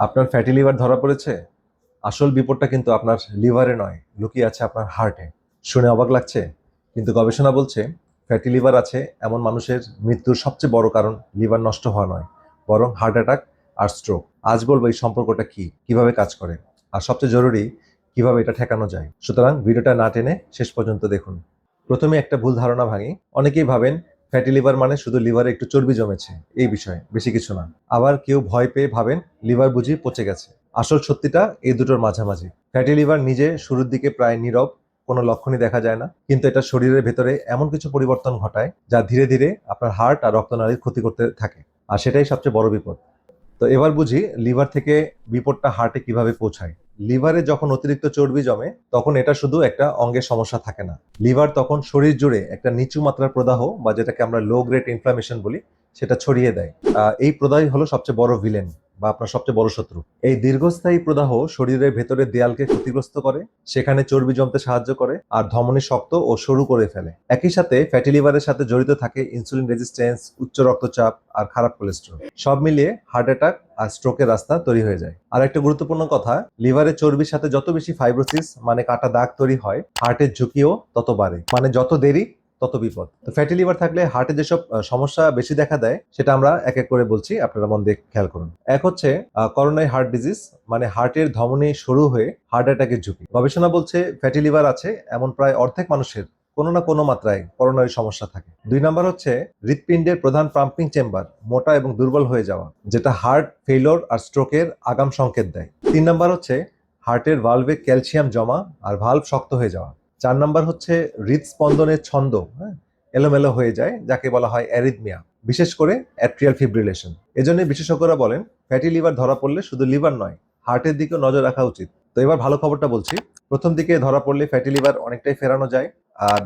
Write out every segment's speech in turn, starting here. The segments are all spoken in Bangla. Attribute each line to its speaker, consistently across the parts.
Speaker 1: আপনার ফ্যাটি লিভার ধরা পড়েছে? আসল বিপদটা কিন্তু আপনার লিভারে নয়, লুকিয়ে আছে আপনার হার্টে। শুনে অবাক লাগছে, কিন্তু গবেষণা বলছে ফ্যাটি লিভার আছে এমন মানুষের মৃত্যুর সবচেয়ে বড় কারণ লিভার নষ্ট হওয়া নয়, বরং হার্ট অ্যাটাক আর স্ট্রোক। আজ বলবো এই সম্পর্কটা কি, কিভাবে কাজ করে, আর সবচেয়ে জরুরি কিভাবে এটা ঠেকানো যায়। সুতরাং ভিডিওটা না টেনে শেষ পর্যন্ত দেখুন। প্রথমে একটা ভুল ধারণা ভাঙি। অনেকেই ভাবেন ফ্যাটি লিভার মানে শুধু লিভারে একটু চর্বি জমেছে, এই বিষয়ে, বেশি কিছু না। আবার কেউ ভয় পেয়ে ভাবেন লিভার বুঝি পচে গেছে। আসল সত্যিটা এই দুটোর মাঝামাঝি। ফ্যাটি লিভার নিজে শুরুর দিকে প্রায় নীরব, কোনো লক্ষণই দেখা যায় না, কিন্তু এটা শরীরের ভেতরে এমন কিছু পরিবর্তন ঘটায় যা ধীরে ধীরে আপনার হার্ট আর রক্তনালীর ক্ষতি করতে থাকে, আর সেটাই সবচেয়ে বড় বিপদ। তো এবার বুঝি লিভার থেকে বিপদটা হার্টে কিভাবে পৌঁছায়। লিভারে যখন অতিরিক্ত চর্বি জমে তখন এটা শুধু একটা অঙ্গের সমস্যা থাকে না, লিভার তখন শরীর জুড়ে একটা নিচু মাত্রার প্রদাহ, বা যেটাকে আমরা লো গ্রেড ইনফ্লামেশন বলি, সেটা ছড়িয়ে দেয়। এই প্রদাহই হলো সবচেয়ে বড় ভিলেন, বা আপনার সবচেয়ে বড় শত্রু। এই দীর্ঘস্থায়ী প্রদাহ শরীরের ভেতরের দেয়ালকে ক্ষতিগ্রস্ত করে, সেখানে চর্বি জমতে সাহায্য করে, আর ধমনী শক্ত ও সরু করে ফেলে। একই সাথে ফ্যাটি লিভারের সাথে জড়িত থাকে ইনসুলিন রেজিস্ট্যান্স, উচ্চ রক্তচাপ আর খারাপ কোলেস্টেরল। সব মিলিয়ে হার্ট অ্যাটাক আর স্ট্রোকের রাস্তা তৈরি হয়ে যায়। আর একটা গুরুত্বপূর্ণ কথা, লিভারের চর্বির সাথে যত বেশি ফাইব্রোসিস মানে কাটা দাগ তৈরি হয়, হার্টের ঝুঁকিও তত বাড়ে। মানে যত দেরি তত বিপদ। তো ফ্যাটি লিভার থাকলে হার্টে যেসব সমস্যা বেশি দেখা দেয় সেটা আমরা এক এক করে বলছি, আপনারা মন দিয়ে খেয়াল করুন। এক হচ্ছে করোনারি হার্ট ডিজিজ, মানে হার্টের ধমনী সরু হয়ে হার্ট অ্যাটাকের ঝুঁকি। গবেষণা বলছে ফ্যাটি লিভার আছে এমন প্রায় অর্ধেক মানুষের কোনো না কোনো মাত্রায় করোনারি সমস্যা থাকে। 2 নম্বর হচ্ছে হৃৎপিণ্ডের প্রধান পাম্পিং চেম্বার মোটা এবং দুর্বল হয়ে যাওয়া, যেটা হার্ট ফেইলর আর স্ট্রোকের আগাম সংকেত দেয়। 3 নম্বর হচ্ছে হার্টের ভালভে ক্যালসিয়াম জমা আর ভালভ শক্ত হয়ে যাওয়া। 4 নম্বর হচ্ছে হৃদস্পন্দনের ছন্দ এলোমেলো হয়ে যায়, যাকে বলা হয় অ্যারিথমিয়া, বিশেষ করে অ্যাট্রিয়াল ফিব্রিলেশন। এজন্য বিশেষজ্ঞরা বলেন ফ্যাটি লিভার ধরা পড়লে শুধু লিভার নয়, হার্টের দিকেও নজর রাখা উচিত। তো এবার ভালো খবরটা বলছি, প্রথম দিকে ধরা পড়লে ফ্যাটি লিভার অনেকটাই ফেরানো যায়।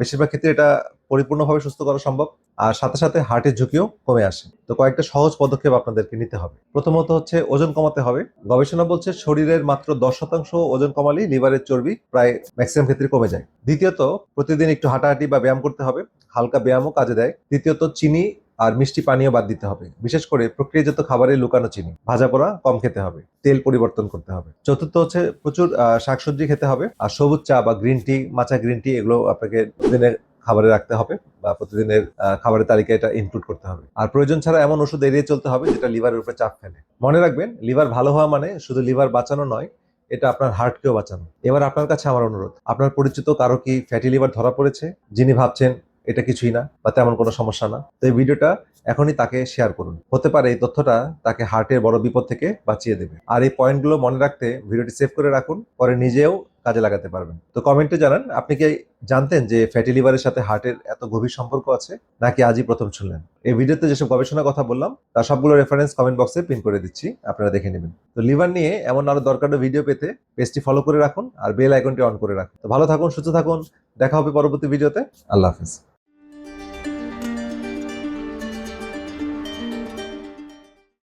Speaker 1: বেশিরভাগ ক্ষেত্রে এটা পরিপূর্ণভাবে সুস্থ করা সম্ভব, আর সাথে সাথে হার্টের ঝুঁকিও কমে আসে। তো কয়েকটা সহজ পদক্ষেপ আপনাদেরকে নিতে হবে। প্রথমত হচ্ছে ওজন কমাতে হবে। গবেষণা বলছে শরীরের মাত্র 10% ওজন কমালেই লিভারের চর্বি প্রায় ম্যাক্সিমাম ক্ষেত্রে কমে যায়। দ্বিতীয়ত, প্রতিদিন একটু হাঁটাহাঁটি বা ব্যায়াম করতে হবে, হালকা ব্যায়ামও কাজে দেয়। তৃতীয়ত, চিনি আর মিষ্টি পানীয় বাদ দিতে হবে, বিশেষ করে প্রক্রিয়াজাত খাবারে লুকানো চিনি, ভাজা পোড়া কম খেতে হবে, তেল পরিবর্তন করতে হবে। চতুর্থ হচ্ছে প্রচুর শাকসবজি খেতে হবে, আর সবুজ চা বা green tea, matcha green tea, এগুলো আপনাকে দিনের খাবারে রাখতে হবে, বা প্রতিদিনের খাবারের তালিকায় এটা ইনক্লুড করতে হবে। আর প্রয়োজন ছাড়া এমন ওষুধ এড়িয়ে চলতে হবে যেটা লিভারের উপরে চাপ ফেলে। মনে রাখবেন, লিভার ভালো হওয়া মানে শুধু লিভার বাঁচানো নয়, এটা আপনার হার্টকেও বাঁচানো। এবার আপনার কাছে আমার অনুরোধ, আপনার পরিচিত কারো কি ফ্যাটি লিভার ধরা পড়েছে, যিনি ভাবছেন এটা কিছুই না বা তেমন কোনো সমস্যা না, তো এই ভিডিওটা এখনই তাকে শেয়ার করুন। হতে পারে এই তথ্যটা তাকে হার্টের বড় বিপদ থেকে বাঁচিয়ে দেবে। আর এই পয়েন্টগুলো মনে রাখতে ভিডিওটি সেভ করে রাখুন, পরে নিজেও কাজে লাগাতে পারবেন। তো কমেন্টে জানান আপনি কি জানতেন যে ফ্যাটি লিভারের সাথে হার্টের এত গভীর সম্পর্ক আছে, নাকি আজই প্রথম শুনলেন। এই ভিডিওতে যেসব গবেষণার কথা বললাম তার সবগুলো রেফারেন্স কমেন্ট বক্সে পিন করে দিচ্ছি, আপনারা দেখে নেবেন। তো লিভার নিয়ে এমন আরো দরকারি ভিডিও পেতে পেজটি ফলো করে রাখুন আর বেল আইকনটি অন করে রাখুন। তো ভালো থাকুন, সুস্থ থাকুন, দেখা হবে পরবর্তী ভিডিওতে। আল্লাহ হাফেজ।